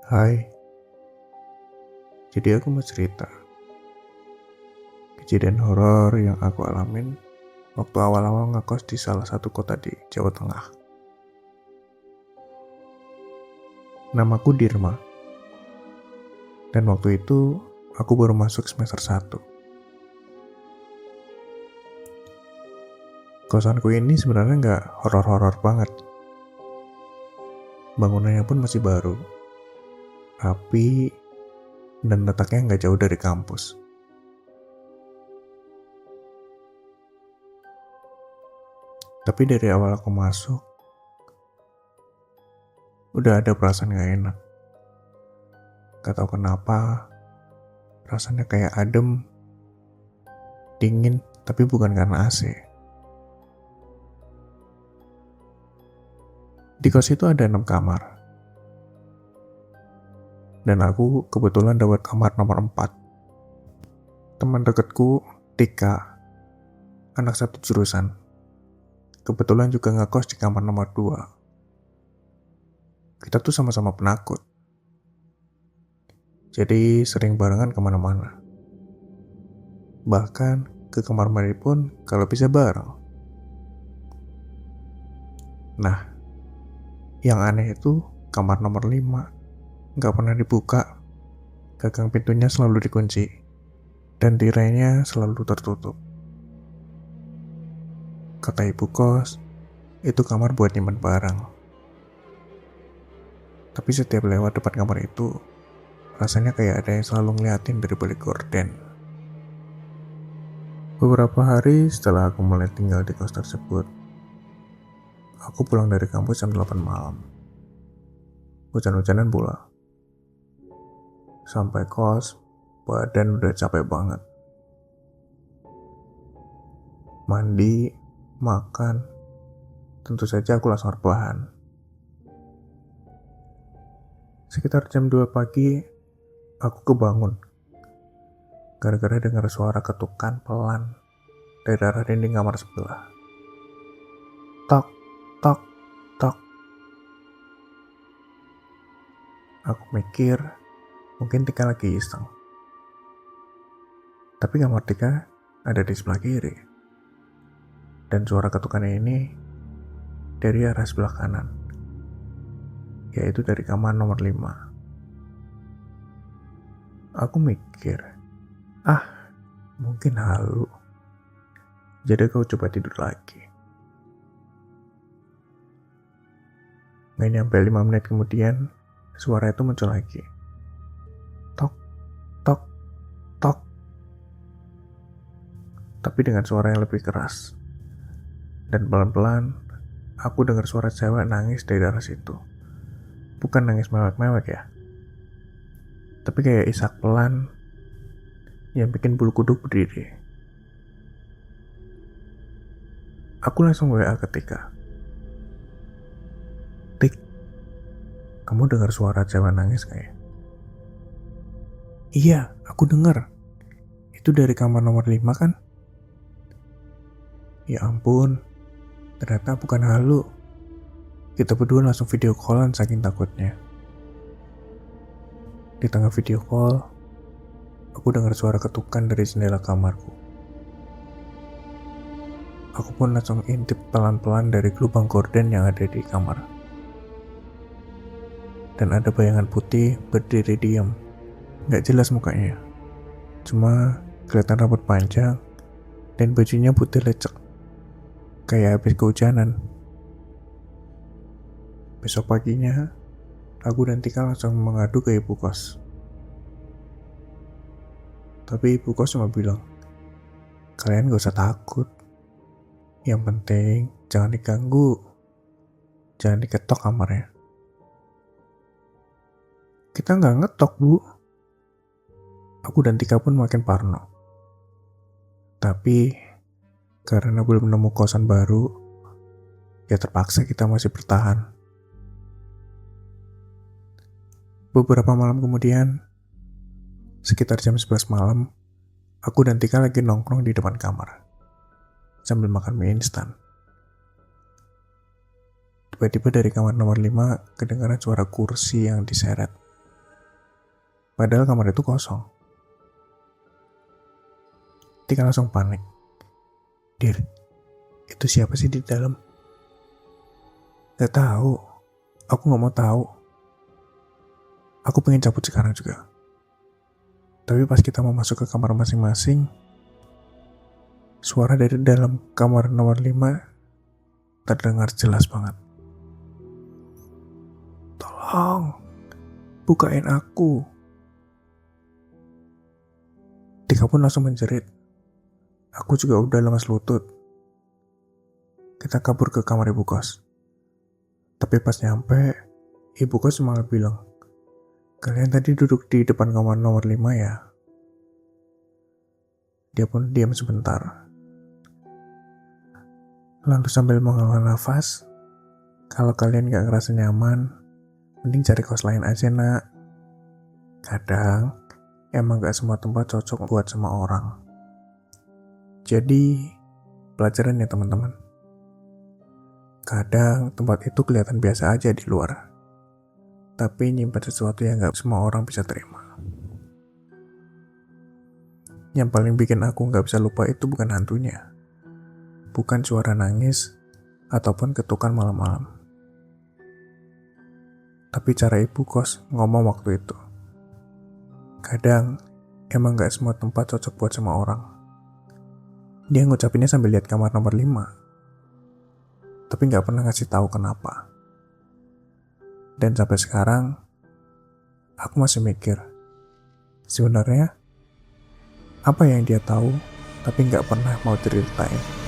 Hai, jadi aku mau cerita kejadian horor yang aku alamin waktu awal-awal ngekos di salah satu kota di Jawa Tengah. Namaku Dirma, dan waktu itu aku baru masuk semester 1. Kosanku ini sebenarnya nggak horor-horor banget. Bangunannya pun masih baru, rapi, dan letaknya nggak jauh dari kampus. Tapi dari awal aku masuk, udah ada perasaan gak enak. Gak tau kenapa, rasanya kayak adem, dingin, tapi bukan karena AC. Di kos itu ada 6 kamar. Dan aku kebetulan dapat kamar nomor 4. Teman dekatku, Tika, anak satu jurusan, kebetulan juga ngekos di kamar nomor 2. Kita tuh sama-sama penakut, jadi sering barengan kemana-mana. Bahkan ke kamar mandi pun kalau bisa bareng. Nah, yang aneh itu kamar nomor 5 gak pernah dibuka. Gagang pintunya selalu dikunci, dan tirainya selalu tertutup. Kata ibu kos, itu kamar buat nyimpen barang. Tapi setiap lewat depan kamar itu, rasanya kayak ada yang selalu ngeliatin dari balik gorden. Beberapa hari setelah aku mulai tinggal di kos tersebut, aku pulang dari kampus jam 8 malam. Hujan-hujanan pula. Sampai kos, badan udah capek banget. Mandi, makan, tentu saja aku langsung rebahan. Sekitar jam 2 pagi, aku kebangun. Gara-gara dengar suara ketukan pelan dari arah dinding kamar sebelah. Tok, tok, tok. Aku mikir, mungkin Tika lagi iseng. Tapi kamar Tika ada di sebelah kiri. Dan suara ketukannya ini dari arah sebelah kanan, yaitu dari kamar nomor 5. Aku mikir, mungkin halu. Jadi aku coba tidur lagi. Nggak nyampe 5 menit kemudian, suara itu muncul lagi. Tok, tok, tok. Tapi dengan suara yang lebih keras. Dan pelan-pelan, aku dengar suara cewek nangis dari arah situ. Bukan nangis mewek-mewek ya. Tapi kayak isak pelan yang bikin bulu kuduk berdiri. Aku langsung WA ke Tika. Tik, kamu dengar suara cewek nangis gak ya? Iya, aku dengar. Itu dari kamar nomor 5 kan? Ya ampun, ternyata bukan halu. Kita berdua langsung video callan saking takutnya. Di tengah video call, aku dengar suara ketukan dari jendela kamarku. Aku pun langsung intip pelan-pelan dari lubang gorden yang ada di kamar. Dan ada bayangan putih berdiri diam. Gak jelas mukanya. Cuma kelihatan rambut panjang dan bajunya putih lecek. Kayak habis kehujanan. Besok paginya, aku dan Tika langsung mengadu ke ibu kos. Tapi ibu kos cuma bilang, kalian gak usah takut. Yang penting jangan diganggu. Jangan diketok kamarnya. Kita gak ngetok, Bu. Aku dan Tika pun makin parno. Tapi karena belum nemu kosan baru, ya terpaksa kita masih bertahan. Beberapa malam kemudian, sekitar jam 11 malam, aku dan Tika lagi nongkrong di depan kamar sambil makan mie instan. Tiba-tiba dari kamar nomor 5 kedengaran suara kursi yang diseret. Padahal kamar itu kosong. Tika langsung panik. Dir, itu siapa sih di dalam? Gak tahu. Aku gak mau tahu. Aku pengen cabut sekarang juga. Tapi pas kita mau masuk ke kamar masing-masing, suara dari dalam kamar nomor 5 terdengar jelas banget. Tolong, bukain aku. Tika pun langsung menjerit. Aku juga udah lemas lutut. Kita kabur ke kamar ibu kos. Tapi pas nyampe, ibu kos malah bilang, kalian tadi duduk di depan kamar nomor 5 ya? Dia pun diam sebentar. Lalu sambil menghela nafas, kalau kalian gak ngerasa nyaman, mending cari kos lain aja nak. Kadang, emang gak semua tempat cocok buat semua orang. Jadi, pelajaran ya teman-teman. Kadang tempat itu kelihatan biasa aja di luar, tapi nyimpan sesuatu yang gak semua orang bisa terima. Yang paling bikin aku gak bisa lupa itu bukan hantunya, bukan suara nangis, ataupun ketukan malam-malam. Tapi cara ibu kos ngomong waktu itu. Kadang, emang gak semua tempat cocok buat semua orang. Dia ngucapinnya sambil lihat kamar nomor 5. Tapi gak pernah ngasih tahu kenapa. Dan sampai sekarang, aku masih mikir, sebenarnya apa yang dia tahu tapi gak pernah mau ceritain.